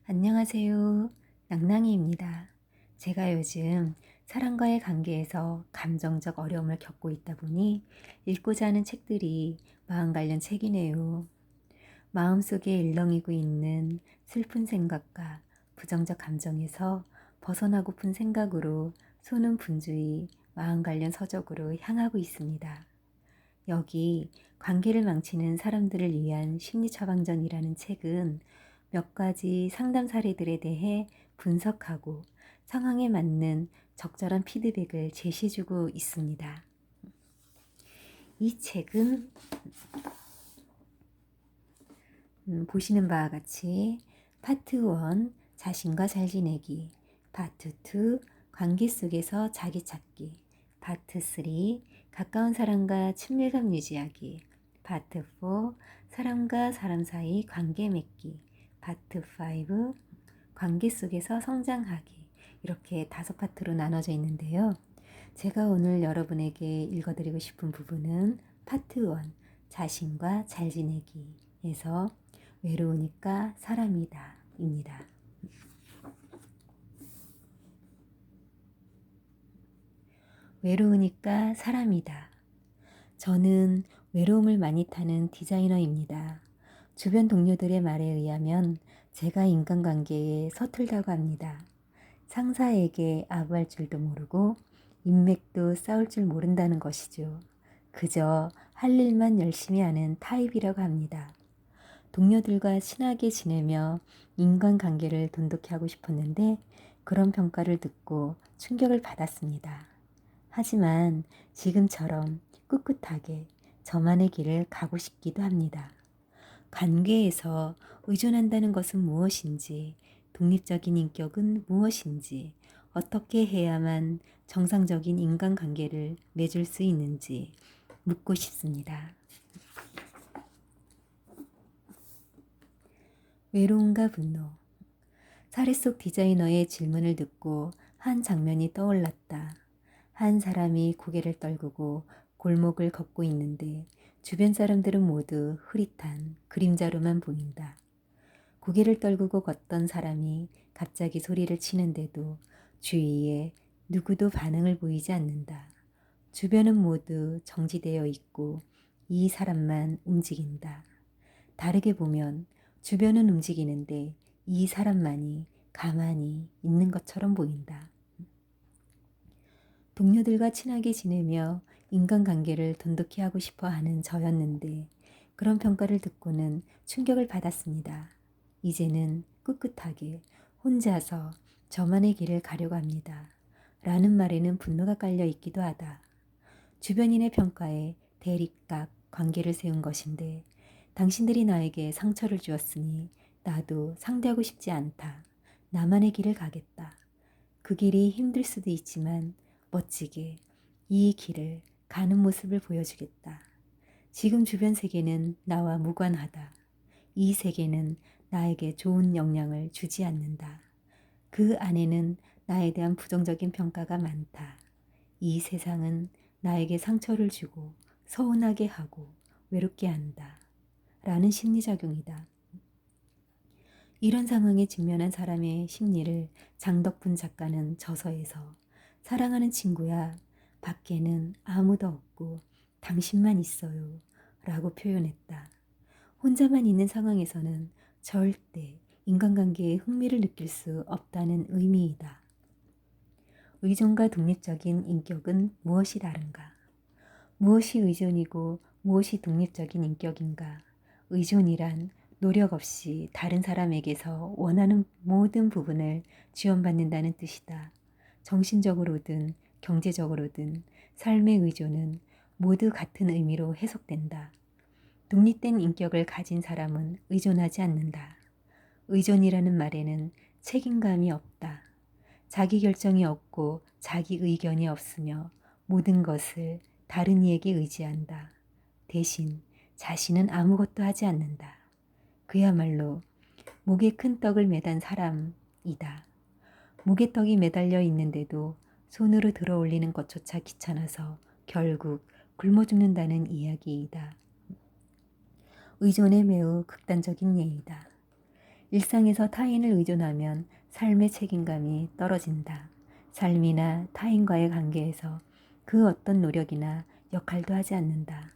안녕하세요. 낭낭이입니다. 제가 요즘 사람과의 관계에서 감정적 어려움을 겪고 있다 보니 읽고자 하는 책들이 마음 관련 책이네요. 마음속에 일렁이고 있는 슬픈 생각과 부정적 감정에서 벗어나고픈 생각으로 손은 분주히 마음 관련 서적으로 향하고 있습니다. 여기 관계를 망치는 사람들을 위한 심리 처방전이라는 책은 몇 가지 상담 사례들에 대해 분석하고 상황에 맞는 적절한 피드백을 제시해주고 있습니다. 이 책은 보시는 바와 같이 파트 1 자신과 잘 지내기, 파트 2 관계 속에서 자기 찾기, 파트 3 가까운 사람과 친밀감 유지하기, 파트 4 사람과 사람 사이 관계 맺기, 파트 5 관계 속에서 성장하기, 이렇게 5파트로 나눠져 있는데요. 제가 오늘 여러분에게 읽어드리고 싶은 부분은 파트 1 자신과 잘 지내기에서 외로우니까 사람이다 입니다. 외로우니까 사람이다. 저는 외로움을 많이 타는 디자이너입니다. 주변 동료들의 말에 의하면 제가 인간관계에 서툴다고 합니다. 상사에게 아부할 줄도 모르고 인맥도 쌓을 줄 모른다는 것이죠. 그저 할 일만 열심히 하는 타입이라고 합니다. 동료들과 친하게 지내며 인간관계를 돈독히 하고 싶었는데 그런 평가를 듣고 충격을 받았습니다. 하지만 지금처럼 꿋꿋하게 저만의 길을 가고 싶기도 합니다. 관계에서 의존한다는 것은 무엇인지, 독립적인 인격은 무엇인지, 어떻게 해야만 정상적인 인간관계를 맺을 수 있는지 묻고 싶습니다. 외로움과 분노. 사례 속 디자이너의 질문을 듣고 한 장면이 떠올랐다. 한 사람이 고개를 떨구고 골목을 걷고 있는데 주변 사람들은 모두 흐릿한 그림자로만 보인다. 고개를 떨구고 걷던 사람이 갑자기 소리를 치는데도 주위에 누구도 반응을 보이지 않는다. 주변은 모두 정지되어 있고 이 사람만 움직인다. 다르게 보면 주변은 움직이는데 이 사람만이 가만히 있는 것처럼 보인다. 동료들과 친하게 지내며 인간관계를 돈독히 하고 싶어 하는 저였는데 그런 평가를 듣고는 충격을 받았습니다. 이제는 꿋꿋하게 혼자서 저만의 길을 가려고 합니다. 라는 말에는 분노가 깔려 있기도 하다. 주변인의 평가에 대립각 관계를 세운 것인데 당신들이 나에게 상처를 주었으니 나도 상대하고 싶지 않다. 나만의 길을 가겠다. 그 길이 힘들 수도 있지만 멋지게 이 길을 가는 모습을 보여주겠다. 지금 주변 세계는 나와 무관하다. 이 세계는 나에게 좋은 영향을 주지 않는다. 그 안에는 나에 대한 부정적인 평가가 많다. 이 세상은 나에게 상처를 주고 서운하게 하고 외롭게 한다. 라는 심리작용이다. 이런 상황에 직면한 사람의 심리를 장덕분 작가는 저서에서 사랑하는 친구야, 밖에는 아무도 없고 당신만 있어요. 라고 표현했다. 혼자만 있는 상황에서는 절대 인간관계에 흥미를 느낄 수 없다는 의미이다. 의존과 독립적인 인격은 무엇이 다른가? 무엇이 의존이고 무엇이 독립적인 인격인가? 의존이란 노력 없이 다른 사람에게서 원하는 모든 부분을 지원받는다는 뜻이다. 정신적으로든 경제적으로든 삶의 의존은 모두 같은 의미로 해석된다. 독립된 인격을 가진 사람은 의존하지 않는다. 의존이라는 말에는 책임감이 없다. 자기 결정이 없고 자기 의견이 없으며 모든 것을 다른 이에게 의지한다. 대신 자신은 아무것도 하지 않는다. 그야말로 목에 큰 떡을 매단 사람이다. 목에 떡이 매달려 있는데도 손으로 들어 올리는 것조차 귀찮아서 결국 굶어 죽는다는 이야기이다. 의존의 매우 극단적인 예이다. 일상에서 타인을 의존하면 삶의 책임감이 떨어진다. 삶이나 타인과의 관계에서 그 어떤 노력이나 역할도 하지 않는다.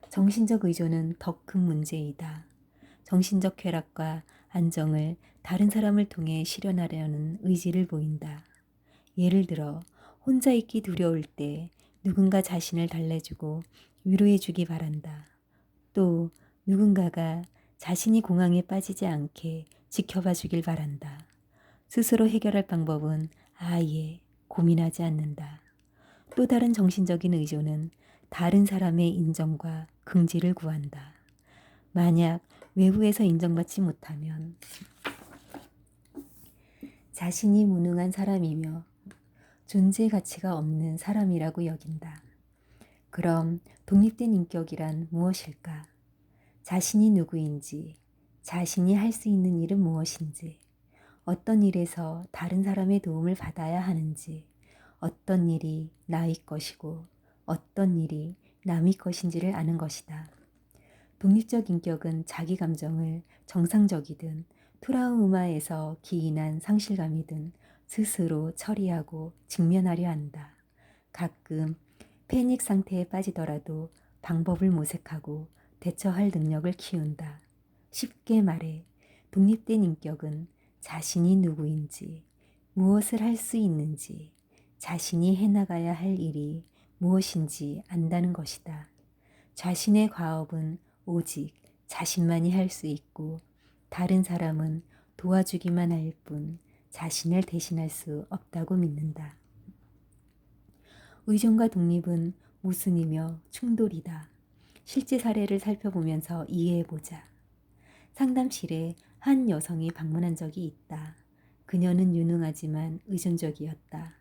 정신적 의존은 더 큰 문제이다. 정신적 쾌락과 안정을 다른 사람을 통해 실현하려는 의지를 보인다. 예를 들어 혼자 있기 두려울 때 누군가 자신을 달래주고 위로해주기 바란다. 또 누군가가 자신이 공황에 빠지지 않게 지켜봐 주길 바란다. 스스로 해결할 방법은 아예 고민하지 않는다. 또 다른 정신적인 의존은 다른 사람의 인정과 긍지를 구한다. 만약 외부에서 인정받지 못하면 자신이 무능한 사람이며 존재 가치가 없는 사람이라고 여긴다. 그럼 독립된 인격이란 무엇일까? 자신이 누구인지, 자신이 할 수 있는 일은 무엇인지, 어떤 일에서 다른 사람의 도움을 받아야 하는지, 어떤 일이 나의 것이고 어떤 일이 남의 것인지를 아는 것이다. 독립적 인격은 자기 감정을 정상적이든 트라우마에서 기인한 상실감이든 스스로 처리하고 직면하려 한다. 가끔 패닉 상태에 빠지더라도 방법을 모색하고 대처할 능력을 키운다. 쉽게 말해 독립된 인격은 자신이 누구인지, 무엇을 할 수 있는지, 자신이 해나가야 할 일이 무엇인지 안다는 것이다. 자신의 과업은 오직 자신만이 할 수 있고 다른 사람은 도와주기만 할 뿐 자신을 대신할 수 없다고 믿는다. 의존과 독립은 모순이며 충돌이다. 실제 사례를 살펴보면서 이해해보자. 상담실에 한 여성이 방문한 적이 있다. 그녀는 유능하지만 의존적이었다.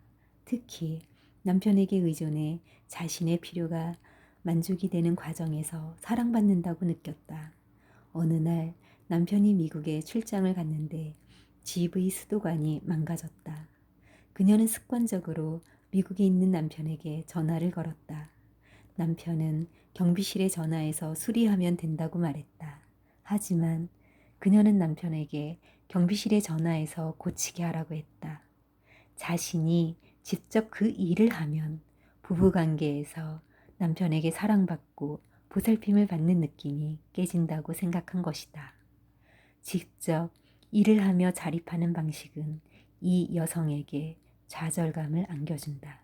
특히 남편에게 의존해 자신의 필요가 만족이 되는 과정에서 사랑받는다고 느꼈다. 어느 날 남편이 미국에 출장을 갔는데 집의 수도관이 망가졌다. 그녀는 습관적으로 미국에 있는 남편에게 전화를 걸었다. 남편은 경비실에 전화해서 수리하면 된다고 말했다. 하지만 그녀는 남편에게 경비실에 전화해서 고치게 하라고 했다. 자신이 직접 그 일을 하면 부부관계에서 남편에게 사랑받고 보살핌을 받는 느낌이 깨진다고 생각한 것이다. 직접 일을 하며 자립하는 방식은 이 여성에게 좌절감을 안겨준다.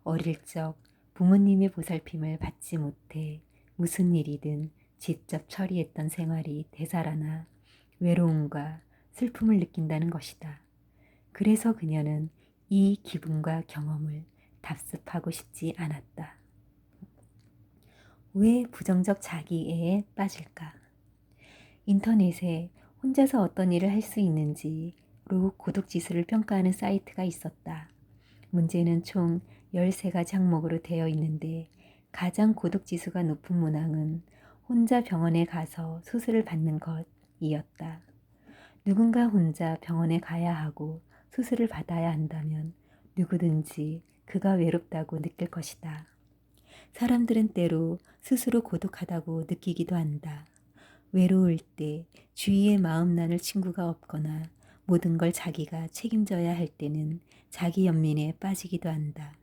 어릴 적 부모님의 보살핌을 받지 못해 무슨 일이든 직접 처리했던 생활이 되살아나 외로움과 슬픔을 느낀다는 것이다. 그래서 그녀는 이 기분과 경험을 답습하고 싶지 않았다. 왜 부정적 자기애에 빠질까? 인터넷에 혼자서 어떤 일을 할 수 있는지로 고독지수를 평가하는 사이트가 있었다. 문제는 총 13가지 항목으로 되어 있는데 가장 고독지수가 높은 문항은 혼자 병원에 가서 수술을 받는 것이었다. 누군가 혼자 병원에 가야 하고 수술을 받아야 한다면 누구든지 그가 외롭다고 느낄 것이다. 사람들은 때로 스스로 고독하다고 느끼기도 한다. 외로울 때 주위에 마음 나눌 친구가 없거나 모든 걸 자기가 책임져야 할 때는 자기 연민에 빠지기도 한다.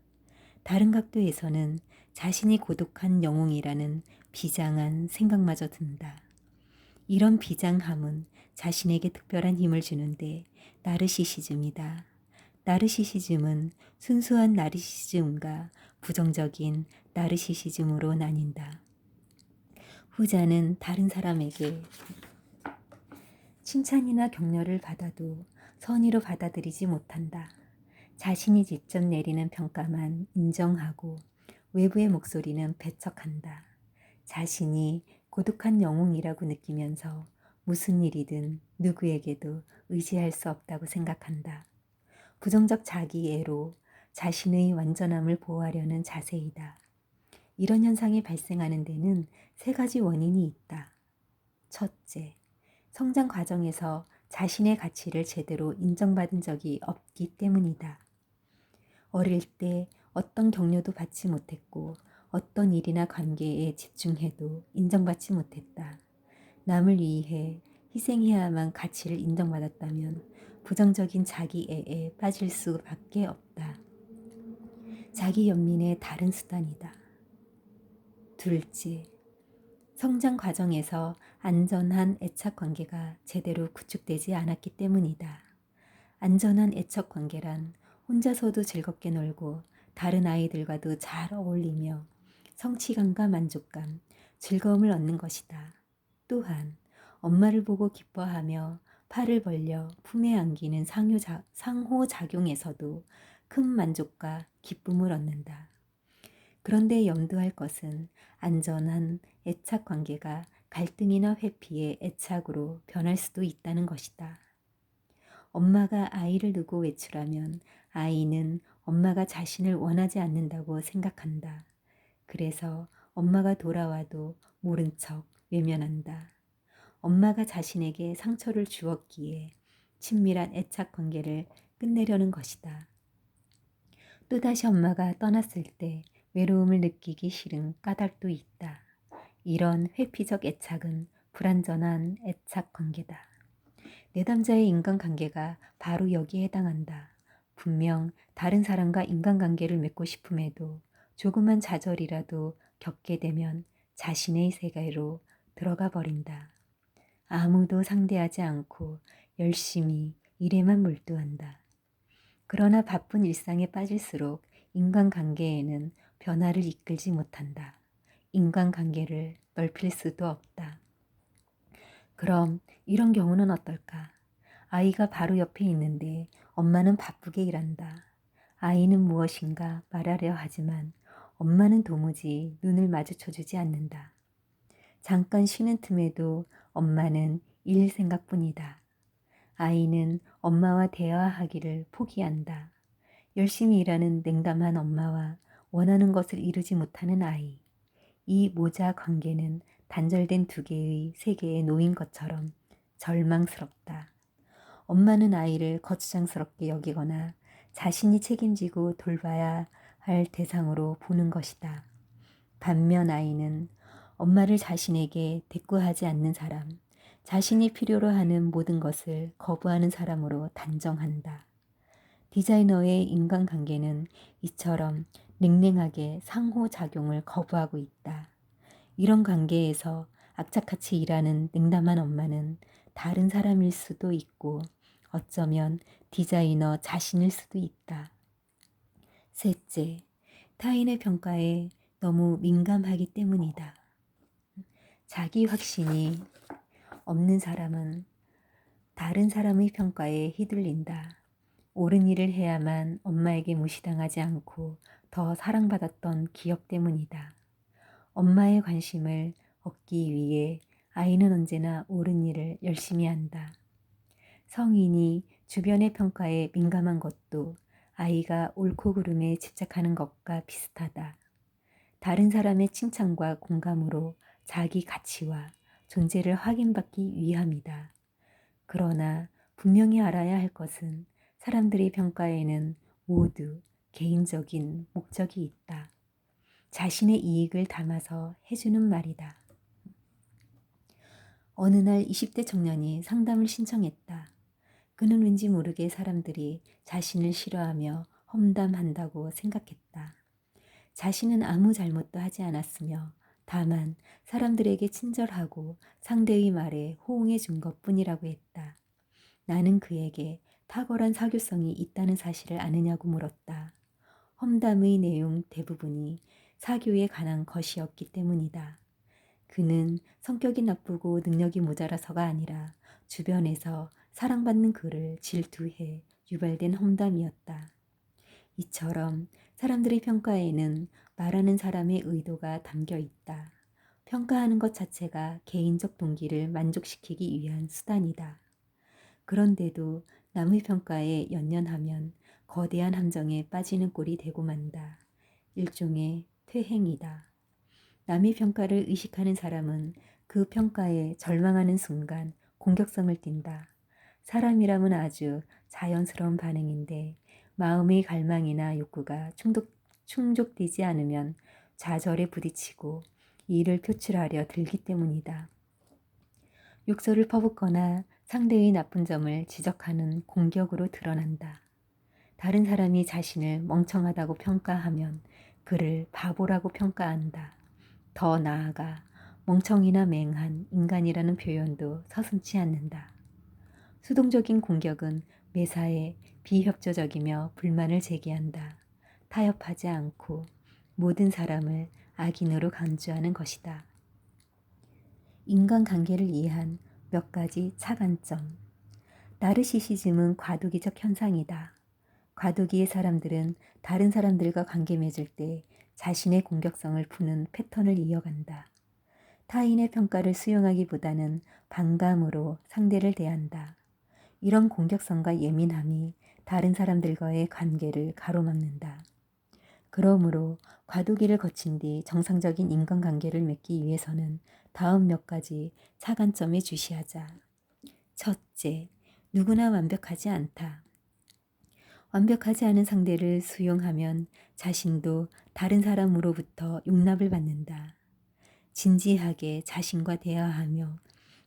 다른 각도에서는 자신이 고독한 영웅이라는 비장한 생각마저 든다. 이런 비장함은 자신에게 특별한 힘을 주는데 나르시시즘이다. 나르시시즘은 순수한 나르시시즘과 부정적인 나르시시즘으로 나뉜다. 후자는 다른 사람에게 칭찬이나 격려를 받아도 선의로 받아들이지 못한다. 자신이 직접 내리는 평가만 인정하고 외부의 목소리는 배척한다. 자신이 고독한 영웅이라고 느끼면서 무슨 일이든 누구에게도 의지할 수 없다고 생각한다. 부정적 자기애로 자신의 완전함을 보호하려는 자세이다. 이런 현상이 발생하는 데는 3가지 원인이 있다. 첫째, 성장 과정에서 자신의 가치를 제대로 인정받은 적이 없기 때문이다. 어릴 때 어떤 격려도 받지 못했고 어떤 일이나 관계에 집중해도 인정받지 못했다. 남을 위해 희생해야만 가치를 인정받았다면 부정적인 자기애에 빠질 수밖에 없다. 자기 연민의 다른 수단이다. 둘째, 성장 과정에서 안전한 애착 관계가 제대로 구축되지 않았기 때문이다. 안전한 애착 관계란 혼자서도 즐겁게 놀고 다른 아이들과도 잘 어울리며 성취감과 만족감, 즐거움을 얻는 것이다. 또한 엄마를 보고 기뻐하며 팔을 벌려 품에 안기는 상호작용에서도 큰 만족과 기쁨을 얻는다. 그런데 염두할 것은 안전한 애착 관계가 갈등이나 회피의 애착으로 변할 수도 있다는 것이다. 엄마가 아이를 두고 외출하면 아이는 엄마가 자신을 원하지 않는다고 생각한다. 그래서 엄마가 돌아와도 모른 척 외면한다. 엄마가 자신에게 상처를 주었기에 친밀한 애착 관계를 끝내려는 것이다. 또다시 엄마가 떠났을 때 외로움을 느끼기 싫은 까닭도 있다. 이런 회피적 애착은 불완전한 애착 관계다. 내담자의 인간관계가 바로 여기에 해당한다. 분명 다른 사람과 인간관계를 맺고 싶음에도 조그만 좌절이라도 겪게 되면 자신의 세계로 들어가 버린다. 아무도 상대하지 않고 열심히 일에만 몰두한다. 그러나 바쁜 일상에 빠질수록 인간관계에는 변화를 이끌지 못한다. 인간관계를 넓힐 수도 없다. 그럼 이런 경우는 어떨까? 아이가 바로 옆에 있는데 엄마는 바쁘게 일한다. 아이는 무엇인가 말하려 하지만 엄마는 도무지 눈을 마주쳐주지 않는다. 잠깐 쉬는 틈에도 엄마는 일 생각뿐이다. 아이는 엄마와 대화하기를 포기한다. 열심히 일하는 냉담한 엄마와 원하는 것을 이루지 못하는 아이. 이 모자 관계는 단절된 두 개의 세계에 놓인 것처럼 절망스럽다. 엄마는 아이를 거추장스럽게 여기거나 자신이 책임지고 돌봐야 할 대상으로 보는 것이다. 반면 아이는 엄마를 자신에게 대꾸하지 않는 사람, 자신이 필요로 하는 모든 것을 거부하는 사람으로 단정한다. 디자이너의 인간관계는 이처럼 냉랭하게 상호작용을 거부하고 있다. 이런 관계에서 악착같이 일하는 냉담한 엄마는 다른 사람일 수도 있고 어쩌면 디자이너 자신일 수도 있다. 셋째, 타인의 평가에 너무 민감하기 때문이다. 자기 확신이 없는 사람은 다른 사람의 평가에 휘둘린다. 옳은 일을 해야만 엄마에게 무시당하지 않고 더 사랑받았던 기억 때문이다. 엄마의 관심을 얻기 위해 아이는 언제나 옳은 일을 열심히 한다. 성인이 주변의 평가에 민감한 것도 아이가 옳고 그름에 집착하는 것과 비슷하다. 다른 사람의 칭찬과 공감으로 자기 가치와 존재를 확인받기 위함이다. 그러나 분명히 알아야 할 것은 사람들의 평가에는 모두 개인적인 목적이 있다. 자신의 이익을 담아서 해주는 말이다. 어느 날 20대 청년이 상담을 신청했다. 그는 왠지 모르게 사람들이 자신을 싫어하며 험담한다고 생각했다. 자신은 아무 잘못도 하지 않았으며 다만 사람들에게 친절하고 상대의 말에 호응해 준 것뿐이라고 했다. 나는 그에게 탁월한 사교성이 있다는 사실을 아느냐고 물었다. 험담의 내용 대부분이 사교에 관한 것이었기 때문이다. 그는 성격이 나쁘고 능력이 모자라서가 아니라 주변에서 사랑받는 그를 질투해 유발된 험담이었다. 이처럼 사람들의 평가에는 말하는 사람의 의도가 담겨 있다. 평가하는 것 자체가 개인적 동기를 만족시키기 위한 수단이다. 그런데도 남의 평가에 연연하면 거대한 함정에 빠지는 꼴이 되고 만다. 일종의 퇴행이다. 남의 평가를 의식하는 사람은 그 평가에 절망하는 순간 공격성을 띈다. 사람이라면 아주 자연스러운 반응인데 마음의 갈망이나 욕구가 충족되지 않으면 좌절에 부딪히고 이를 표출하려 들기 때문이다. 욕설을 퍼붓거나 상대의 나쁜 점을 지적하는 공격으로 드러난다. 다른 사람이 자신을 멍청하다고 평가하면 그를 바보라고 평가한다. 더 나아가 멍청이나 맹한 인간이라는 표현도 서슴지 않는다. 수동적인 공격은 매사에 비협조적이며 불만을 제기한다. 타협하지 않고 모든 사람을 악인으로 간주하는 것이다. 인간관계를 이해한 몇 가지 차관점. 나르시시즘은 과도기적 현상이다. 과도기의 사람들은 다른 사람들과 관계 맺을 때 자신의 공격성을 푸는 패턴을 이어간다. 타인의 평가를 수용하기보다는 반감으로 상대를 대한다. 이런 공격성과 예민함이 다른 사람들과의 관계를 가로막는다. 그러므로 과도기를 거친 뒤 정상적인 인간관계를 맺기 위해서는 다음 몇 가지 차관점에 주시하자. 첫째, 누구나 완벽하지 않다. 완벽하지 않은 상대를 수용하면 자신도 다른 사람으로부터 용납을 받는다. 진지하게 자신과 대화하며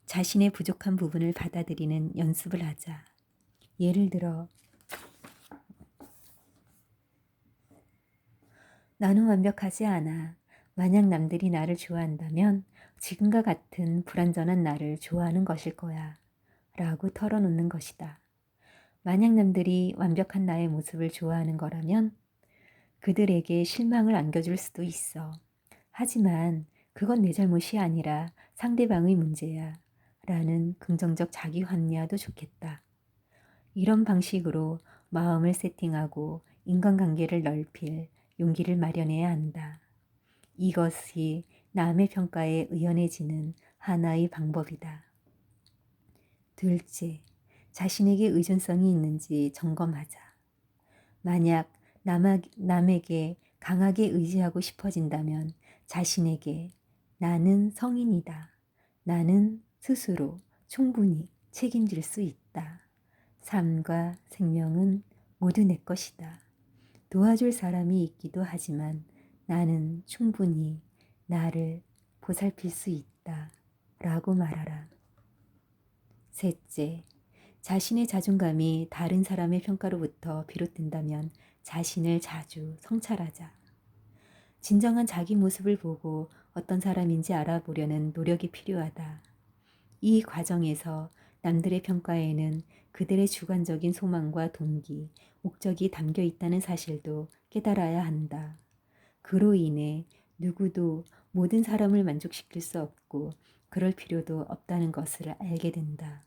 자신의 부족한 부분을 받아들이는 연습을 하자. 예를 들어, 나는 완벽하지 않아. 만약 남들이 나를 좋아한다면 지금과 같은 불완전한 나를 좋아하는 것일 거야. 라고 털어놓는 것이다. 만약 남들이 완벽한 나의 모습을 좋아하는 거라면 그들에게 실망을 안겨줄 수도 있어. 하지만 그건 내 잘못이 아니라 상대방의 문제야. 라는 긍정적 자기 합리화도 좋겠다. 이런 방식으로 마음을 세팅하고 인간관계를 넓힐 용기를 마련해야 한다. 이것이 남의 평가에 의연해지는 하나의 방법이다. 둘째, 자신에게 의존성이 있는지 점검하자. 만약 남에게 강하게 의지하고 싶어진다면 자신에게 나는 성인이다. 나는 스스로 충분히 책임질 수 있다. 삶과 생명은 모두 내 것이다. 도와줄 사람이 있기도 하지만 나는 충분히 나를 보살필 수 있다. 라고 말하라. 셋째, 자신의 자존감이 다른 사람의 평가로부터 비롯된다면 자신을 자주 성찰하자. 진정한 자기 모습을 보고 어떤 사람인지 알아보려는 노력이 필요하다. 이 과정에서 남들의 평가에는 그들의 주관적인 소망과 동기, 목적이 담겨 있다는 사실도 깨달아야 한다. 그로 인해 누구도 모든 사람을 만족시킬 수 없고 그럴 필요도 없다는 것을 알게 된다.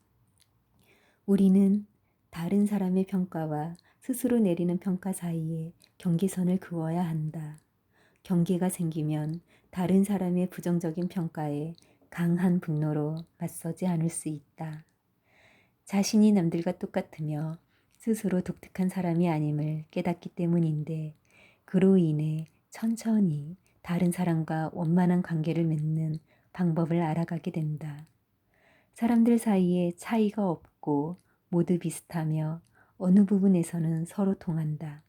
우리는 다른 사람의 평가와 스스로 내리는 평가 사이에 경계선을 그어야 한다. 경계가 생기면 다른 사람의 부정적인 평가에 강한 분노로 맞서지 않을 수 있다. 자신이 남들과 똑같으며 스스로 독특한 사람이 아님을 깨닫기 때문인데 그로 인해 천천히 다른 사람과 원만한 관계를 맺는 방법을 알아가게 된다. 사람들 사이에 차이가 없고 모두 비슷하며 어느 부분에서는 서로 통한다.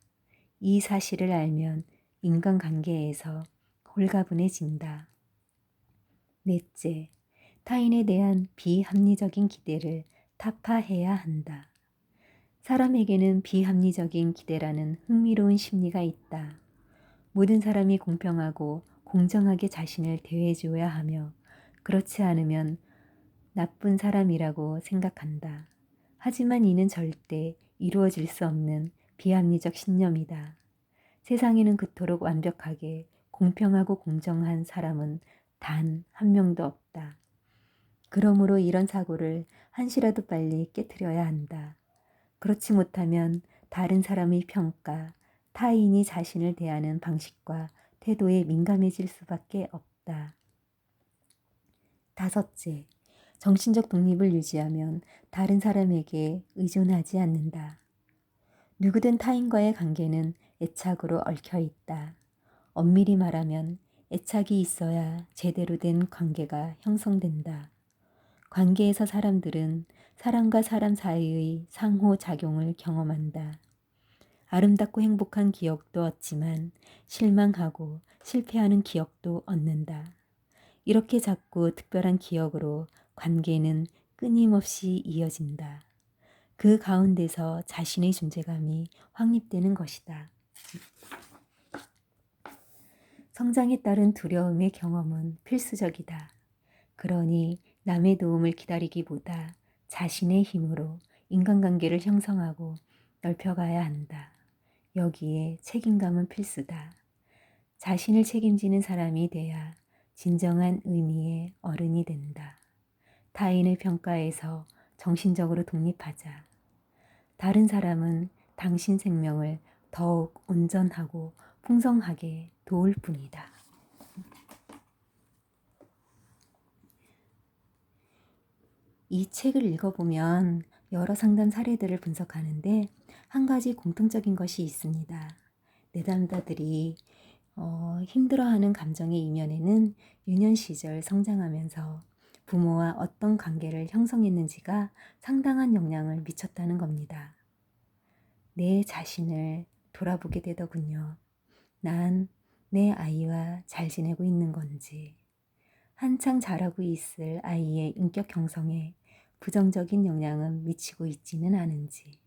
이 사실을 알면 인간관계에서 홀가분해진다. 넷째, 타인에 대한 비합리적인 기대를 타파해야 한다. 사람에게는 비합리적인 기대라는 흥미로운 심리가 있다. 모든 사람이 공평하고 공정하게 자신을 대해줘야 하며 그렇지 않으면 나쁜 사람이라고 생각한다. 하지만 이는 절대 이루어질 수 없는 비합리적 신념이다. 세상에는 그토록 완벽하게 공평하고 공정한 사람은 단 한 명도 없다. 그러므로 이런 사고를 한시라도 빨리 깨트려야 한다. 그렇지 못하면 다른 사람의 평가, 타인이 자신을 대하는 방식과 태도에 민감해질 수밖에 없다. 다섯째, 정신적 독립을 유지하면 다른 사람에게 의존하지 않는다. 누구든 타인과의 관계는 애착으로 얽혀 있다. 엄밀히 말하면 애착이 있어야 제대로 된 관계가 형성된다. 관계에서 사람들은 사람과 사람 사이의 상호작용을 경험한다. 아름답고 행복한 기억도 얻지만 실망하고 실패하는 기억도 얻는다. 이렇게 작고 특별한 기억으로 관계는 끊임없이 이어진다. 그 가운데서 자신의 존재감이 확립되는 것이다. 성장에 따른 두려움의 경험은 필수적이다. 그러니 남의 도움을 기다리기보다 자신의 힘으로 인간관계를 형성하고 넓혀가야 한다. 여기에 책임감은 필수다. 자신을 책임지는 사람이 돼야 진정한 의미의 어른이 된다. 타인의 평가에서 정신적으로 독립하자. 다른 사람은 당신 생명을 더욱 온전하고 풍성하게 도울 뿐이다. 이 책을 읽어보면 여러 상담 사례들을 분석하는데 한 가지 공통적인 것이 있습니다. 내담자들이 힘들어하는 감정의 이면에는 유년 시절 성장하면서 부모와 어떤 관계를 형성했는지가 상당한 영향을 미쳤다는 겁니다. 내 자신을 돌아보게 되더군요. 난 내 아이와 잘 지내고 있는 건지, 한창 자라고 있을 아이의 인격 형성에 부정적인 영향은 미치고 있지는 않은지,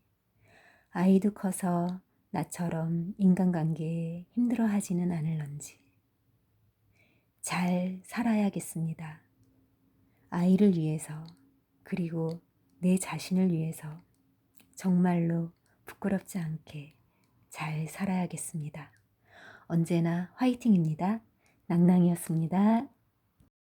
아이도 커서 나처럼 인간관계에 힘들어하지는 않을런지. 잘 살아야겠습니다. 아이를 위해서, 그리고 내 자신을 위해서 정말로 부끄럽지 않게 잘 살아야겠습니다. 언제나 화이팅입니다. 낭낭이었습니다.